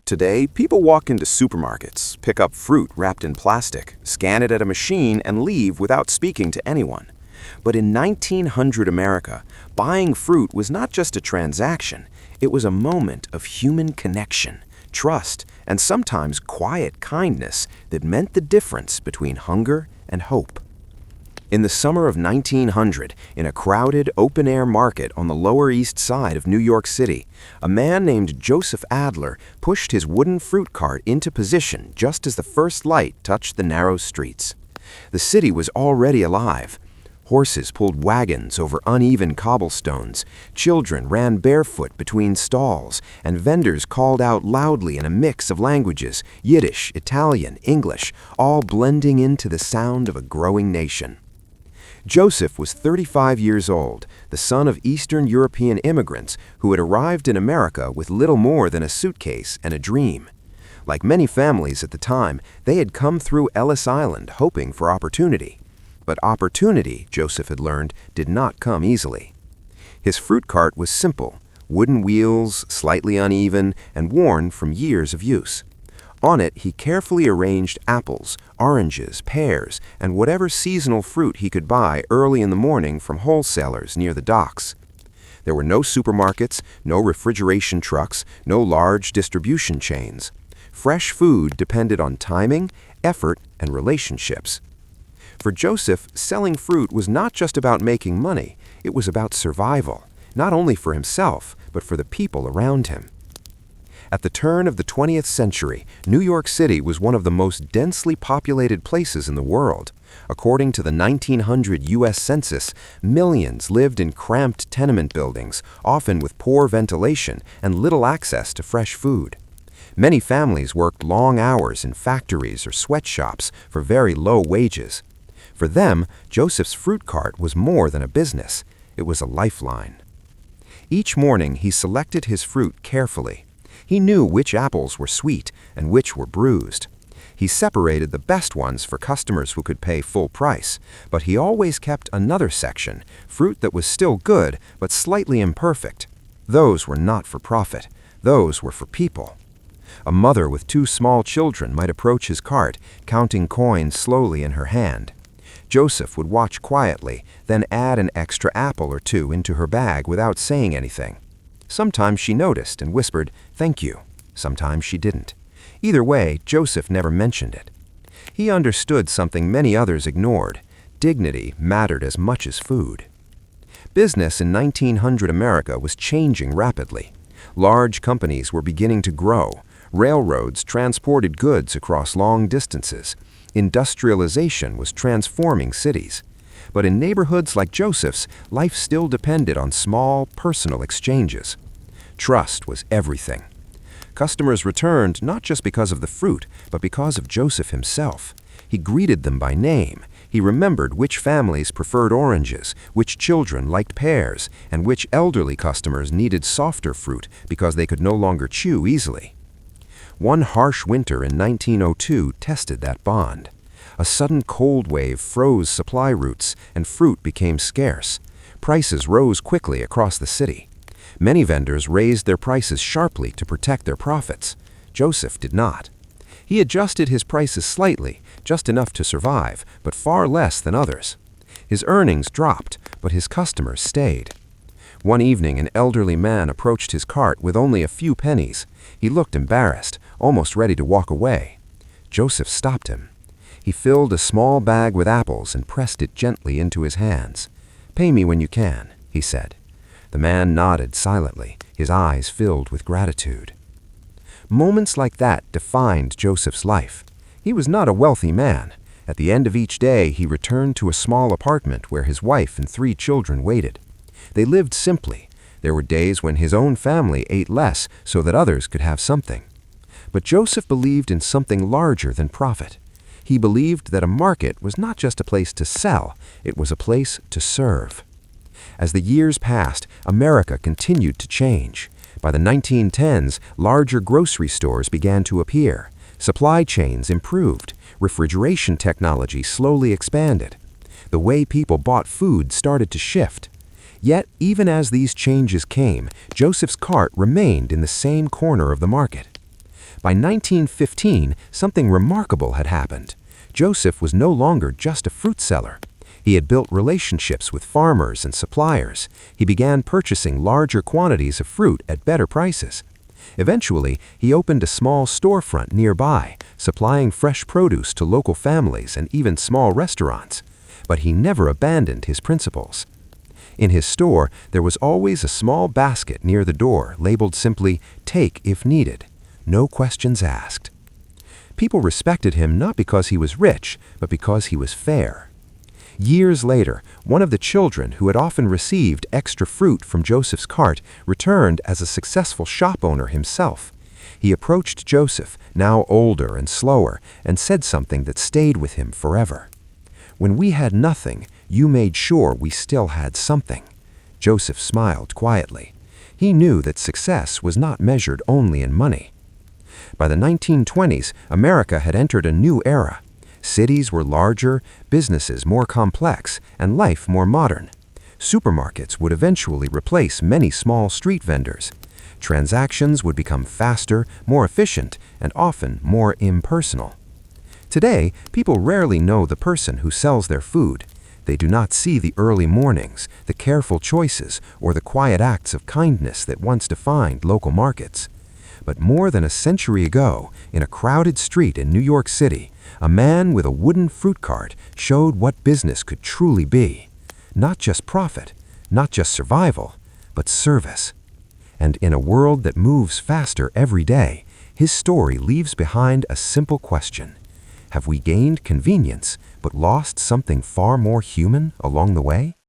Today, people walk into supermarkets, pick up fruit wrapped in plastic, scan it at a machine, and leave without speaking to anyone. But in 1900 America, buying fruit was not just a transaction, it was a moment of human connection, trust, and sometimes quiet kindness that meant the difference between hunger and hope. In the summer of 1900, in a crowded, open-air market on the Lower East Side of New York City, a man named Joseph Adler pushed his wooden fruit cart into position just as the first light touched the narrow streets. The city was already alive. Horses pulled wagons over uneven cobblestones, children ran barefoot between stalls, and vendors called out loudly in a mix of languages, Yiddish, Italian, English, all blending into the sound of a growing nation. Joseph was 35 years old, the son of Eastern European immigrants who had arrived in America with little more than a suitcase and a dream. Like many families at the time, they had come through Ellis Island hoping for opportunity. But opportunity, Joseph had learned, did not come easily. His fruit cart was simple, wooden wheels, slightly uneven, and worn from years of use. On it, he carefully arranged apples, oranges, pears, and whatever seasonal fruit he could buy early in the morning from wholesalers near the docks. There were no supermarkets, no refrigeration trucks, no large distribution chains. Fresh food depended on timing, effort, and relationships. For Joseph, selling fruit was not just about making money, it was about survival, not only for himself, but for the people around him. At the turn of the 20th century, New York City was one of the most densely populated places in the world. According to the 1900 U.S. Census, millions lived in cramped tenement buildings, often with poor ventilation and little access to fresh food. Many families worked long hours in factories or sweatshops for very low wages. For them, Joseph's fruit cart was more than a business. It was a lifeline. Each morning, he selected his fruit carefully. He knew which apples were sweet and which were bruised. He separated the best ones for customers who could pay full price, but he always kept another section, fruit that was still good but slightly imperfect. Those were not for profit. Those were for people. A mother with 2 small children might approach his cart, counting coins slowly in her hand. Joseph would watch quietly, then add an extra apple or 2 into her bag without saying anything. Sometimes she noticed and whispered, "Thank you." Sometimes she didn't. Either way, Joseph never mentioned it. He understood something many others ignored. Dignity mattered as much as food. Business in 1900 America was changing rapidly. Large companies were beginning to grow. Railroads transported goods across long distances. Industrialization was transforming cities. But in neighborhoods like Joseph's, life still depended on small, personal exchanges. Trust was everything. Customers returned not just because of the fruit, but because of Joseph himself. He greeted them by name. He remembered which families preferred oranges, which children liked pears, and which elderly customers needed softer fruit because they could no longer chew easily. One harsh winter in 1902 tested that bond. A sudden cold wave froze supply routes, and fruit became scarce. Prices rose quickly across the city. Many vendors raised their prices sharply to protect their profits. Joseph did not. He adjusted his prices slightly, just enough to survive, but far less than others. His earnings dropped, but his customers stayed. One evening, an elderly man approached his cart with only a few pennies. He looked embarrassed, almost ready to walk away. Joseph stopped him. He filled a small bag with apples and pressed it gently into his hands. "Pay me when you can," he said. The man nodded silently, his eyes filled with gratitude. Moments like that defined Joseph's life. He was not a wealthy man. At the end of each day, he returned to a small apartment where his wife and 3 children waited. They lived simply. There were days when his own family ate less so that others could have something. But Joseph believed in something larger than profit. He believed that a market was not just a place to sell, it was a place to serve. As the years passed, America continued to change. By the 1910s, larger grocery stores began to appear. Supply chains improved. Refrigeration technology slowly expanded. The way people bought food started to shift. Yet, even as these changes came, Joseph's cart remained in the same corner of the market. By 1915, something remarkable had happened. Joseph was no longer just a fruit seller. He had built relationships with farmers and suppliers. He began purchasing larger quantities of fruit at better prices. Eventually, he opened a small storefront nearby, supplying fresh produce to local families and even small restaurants. But he never abandoned his principles. In his store, there was always a small basket near the door labeled simply, "Take if needed." No questions asked. People respected him not because he was rich, but because he was fair. Years later, one of the children who had often received extra fruit from Joseph's cart returned as a successful shop owner himself. He approached Joseph, now older and slower, and said something that stayed with him forever. "When we had nothing, you made sure we still had something." Joseph smiled quietly. He knew that success was not measured only in money. By the 1920s, America had entered a new era. Cities were larger, businesses more complex, and life more modern. Supermarkets would eventually replace many small street vendors. Transactions would become faster, more efficient, and often more impersonal. Today, people rarely know the person who sells their food. They do not see the early mornings, the careful choices, or the quiet acts of kindness that once defined local markets. But more than a century ago, in a crowded street in New York City, a man with a wooden fruit cart showed what business could truly be. Not just profit, not just survival, but service. And in a world that moves faster every day, his story leaves behind a simple question. Have we gained convenience, but lost something far more human along the way?